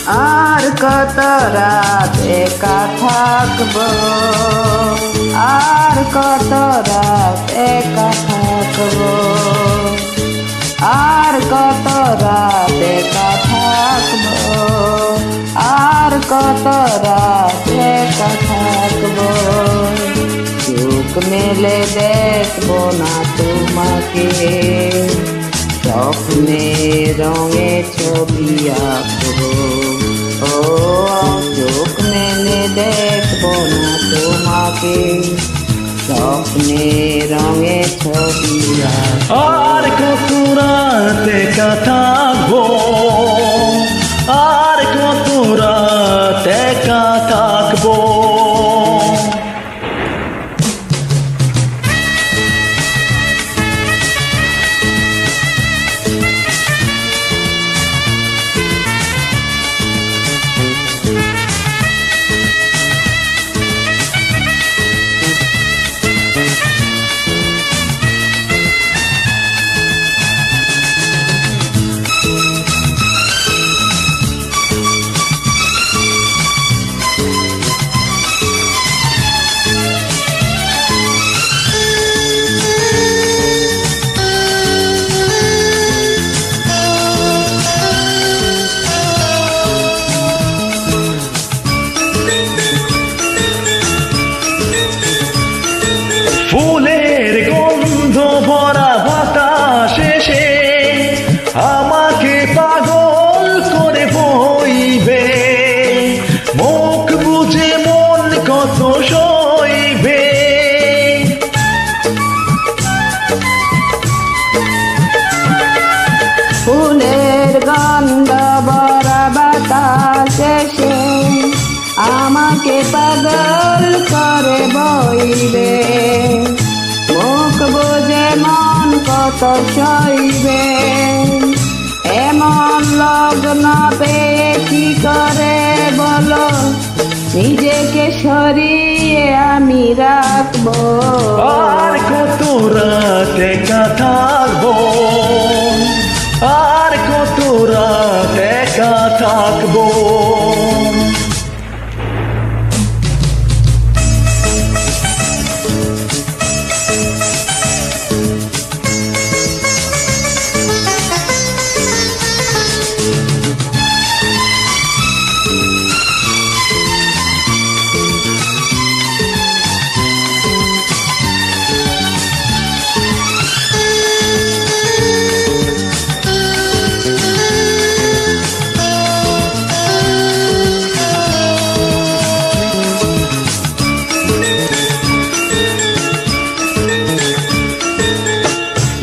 আর কত রাত একা থাকবো, আর কত রাত একা থাকবো, আর কত রাত একা থাকবো, আর কত রাত একা থাকবো। চোখ মেলে দেখবো না তোমাকে, স্বপ্নে রঙে ছবি আঁকবো। ও চোখ মেলে দেখবো না তোমাকে, স্বপ্নে রঙে ছবি আঁকবো। আর কত রাত একা থাকবো, আর কত রাত একা থাকবো। ফুলের গন্ধ ভরা বাতাস এসে আমাকে পাগল করে বইবে, মুখ বুঝে মন কত সইবে। ফুলের গন্ধ ভরা বাতাস এসে আমাকে পাগল করে বইবে, মুখ বুঝে মন কত সইবে। এমন লগ্ন পেয়ে কি করে বলো, নিজেকে সরিয়ে আমি রাখবো। আর কত রাত একা থাকবো, আর কত রাত একা থাকবো।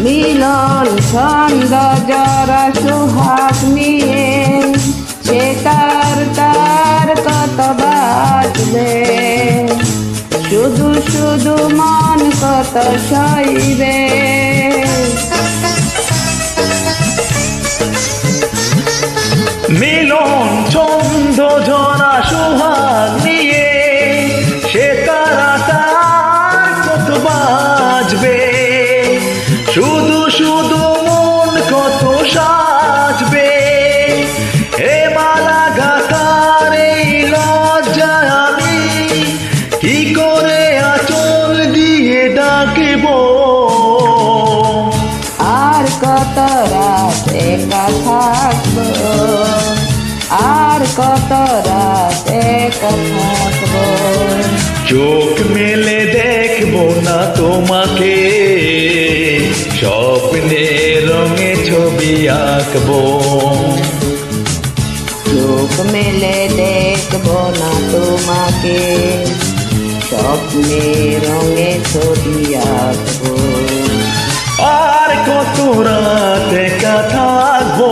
মিলন ছন্দ জরা সোহাগ নিয়ে সে তার কত বাজবে, শুধু শুধু মন কত সইবে। মিলন ছন্দ জরা সোহাগ নিয়ে সে তার কত বাজবে, শুধু শুধু মন কত সাজবে। হে মালা গাথার এই লজ্জা আমি কি করে আঁচল দিয়ে ডাকব। আর কত রাত একা থাকবো, আর কত রাত একা থাকবো। চোখ মেলে দেখবো না তোমাকে, স্বপ্নে রঙে ছবি আঁকবো। চোখ মেলে দেখবো না তোমাকে, স্বপ্নে রঙে ছবি আঁকবো। আর কত রাত একা থাকবো।